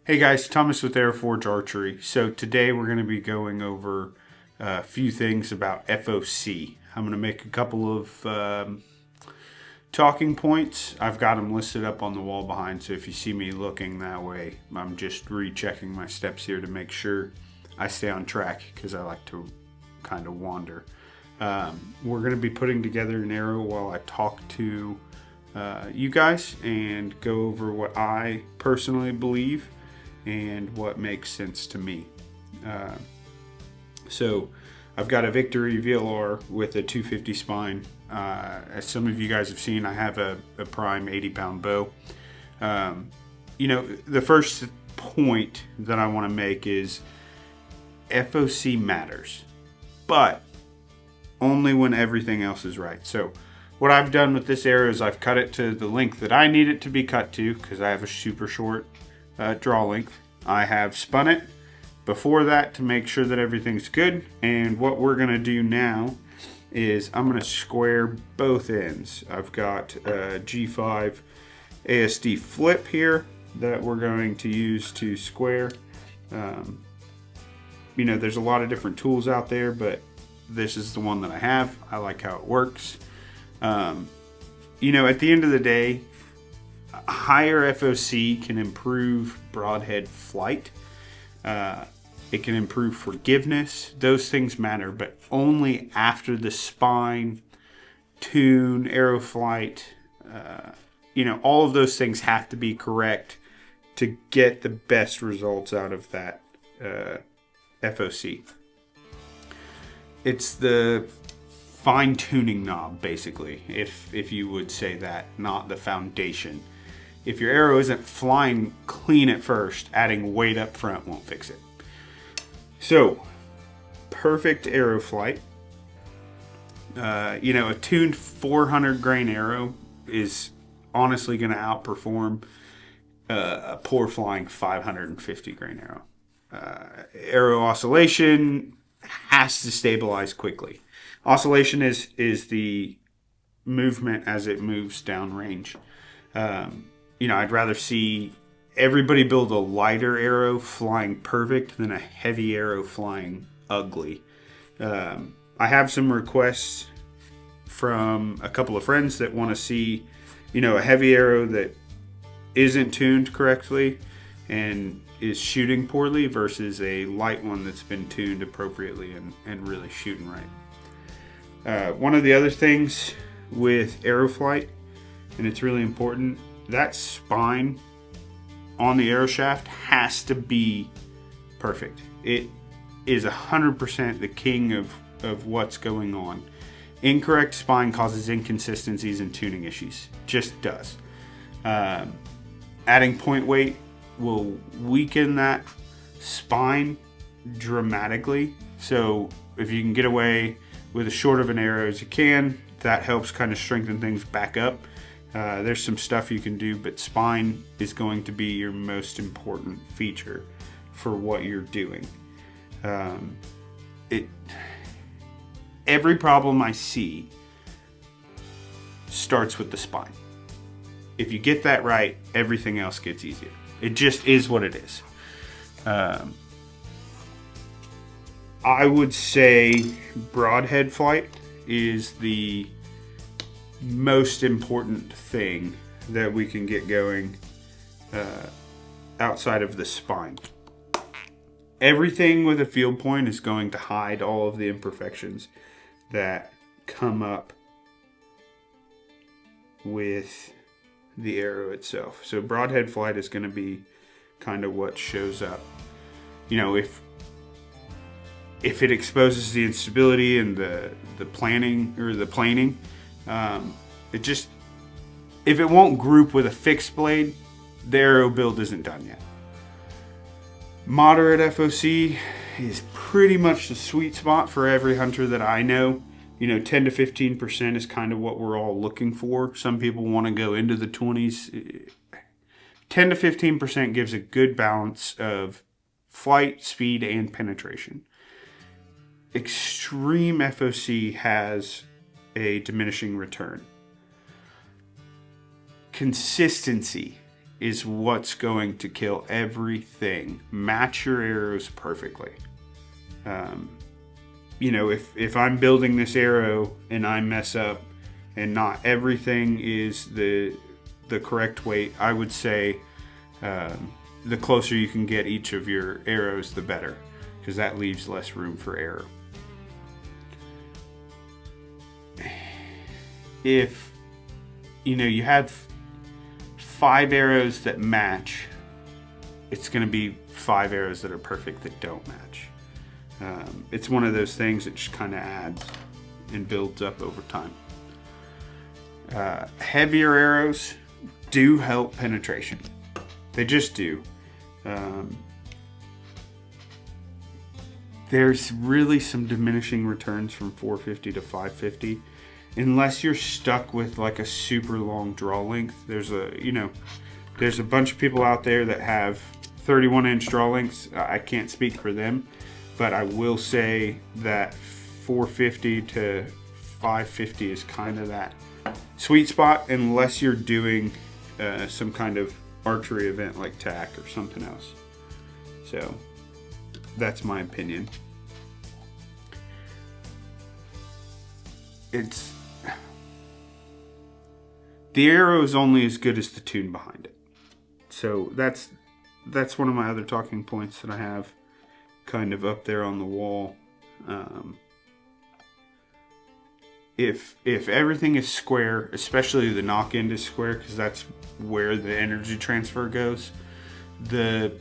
Hey guys, Thomas with Airforge Archery. So today we're going to be going over a few things about FOC. I'm going to make a couple of talking points. I've got them listed up on the wall behind, so if you see me looking that way, I'm just rechecking my steps here to make sure I stay on track because I like to kind of wander. We're going to be putting together an arrow while I talk to you guys and go over what I personally believe and what makes sense to me. So I've got a Victory VLR with a 250 spine. As some of you guys have seen, I have a prime 80-pound bow. The first point that I want to make is FOC matters, but only when everything else is right. So what I've done with this arrow is I've cut it to the length that I need it to be cut to because I have a super short draw length. I have spun it before that to make sure that everything's good. And what we're going to do now is I'm going to square both ends. I've got a G5 ASD flip here that we're going to use to square. There's a lot of different tools out there, but this is the one that I have. I like how it works. At the end of the day, a higher FOC can improve broadhead flight. It can improve forgiveness. Those things matter, but only after the spine, tune, arrow flight, all of those things have to be correct to get the best results out of that FOC. It's the fine-tuning knob, basically, if you would say that, not the foundation. If your arrow isn't flying clean at first, adding weight up front won't fix it. So, perfect arrow flight. A tuned 400 grain arrow is honestly going to outperform a poor flying 550 grain arrow. Arrow oscillation has to stabilize quickly. Oscillation is the movement as it moves downrange. I'd rather see everybody build a lighter arrow flying perfect than a heavy arrow flying ugly. I have some requests from a couple of friends that want to see, a heavy arrow that isn't tuned correctly and is shooting poorly versus a light one that's been tuned appropriately and really shooting right. One of the other things with arrow flight, and it's really important, that spine on the arrow shaft has to be perfect. It is 100% the king of what's going on. Incorrect spine causes inconsistencies and tuning issues. Just does. Adding point weight will weaken that spine dramatically. So if you can get away with as short of an arrow as you can, that helps kind of strengthen things back up. There's some stuff you can do, but spine is going to be your most important feature for what you're doing. Every problem I see starts with the spine. If you get that right, everything else gets easier. It just is what it is. I would say broadhead flight is the most important thing that we can get going outside of the spine. Everything with a field point is going to hide all of the imperfections that come up with the arrow itself. So broadhead flight is going to be kind of what shows up. If it exposes the instability and the planning or the planing, if it won't group with a fixed blade, the arrow build isn't done yet. Moderate FOC is pretty much the sweet spot for every hunter that I know. 10 to 15% is kind of what we're all looking for. Some people want to go into the 20s. 10 to 15% gives a good balance of flight, speed, and penetration. Extreme FOC has a diminishing return. Consistency is what's going to kill everything. Match your arrows perfectly. You know, if I'm building this arrow and I mess up and not everything is the correct weight, I would say the closer you can get each of your arrows, the better, because that leaves less room for error. If, you know, you have 5 arrows that match, it's going to be 5 arrows that are perfect that don't match. It's one of those things that just kind of adds and builds up over time. Heavier arrows do help penetration. They just do. There's really some diminishing returns from 450 to 550. Unless you're stuck with like a super long draw length. There's a bunch of people out there that have 31-inch draw lengths. I can't speak for them, but I will say that 450 to 550 is kind of that sweet spot, unless you're doing some kind of archery event like tack or something else. So that's my opinion. The arrow is only as good as the tune behind it. So that's one of my other talking points that I have kind of up there on the wall. If everything is square, especially the knock end is square, because that's where the energy transfer goes, the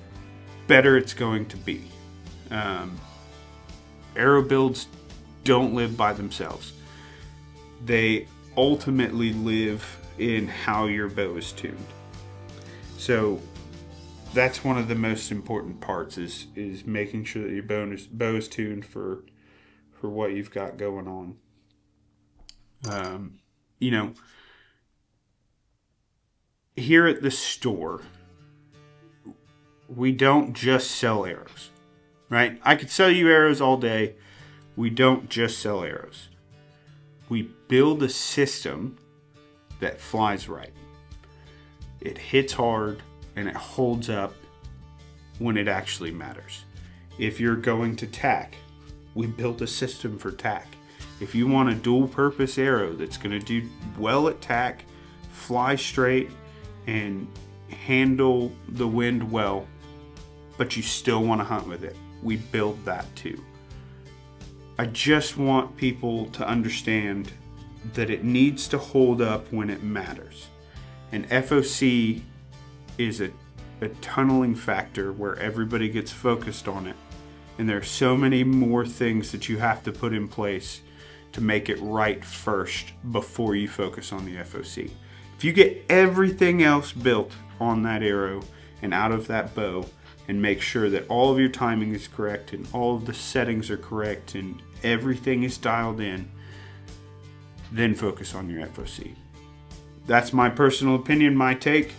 better it's going to be. Arrow builds don't live by themselves. They ultimately live in how your bow is tuned. So that's one of the most important parts is making sure that your bow is tuned for what you've got going on. You know, here at the store, we don't just sell arrows, right? I could sell you arrows all day. We don't just sell arrows. We build a system that flies right. It hits hard and it holds up when it actually matters. If you're going to tack, we built a system for tack. If you want a dual purpose arrow that's going to do well at tack, fly straight, and handle the wind well, but you still want to hunt with it, we build that too. I just want people to understand that it needs to hold up when it matters. And FOC is a tunneling factor where everybody gets focused on it. And there are so many more things that you have to put in place to make it right first before you focus on the FOC. If you get everything else built on that arrow and out of that bow, and make sure that all of your timing is correct and all of the settings are correct and everything is dialed in, then focus on your FOC. That's my personal opinion, my take.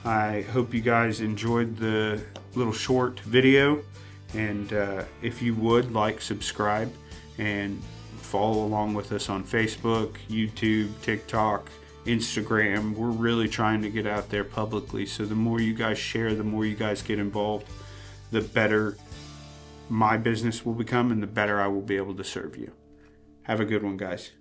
I hope you guys enjoyed the little short video, and if you would, like, subscribe, and follow along with us on Facebook, YouTube, TikTok, Instagram. We're really trying to get out there publicly, so the more you guys share, the more you guys get involved, the better my business will become and the better I will be able to serve you. Have a good one, guys.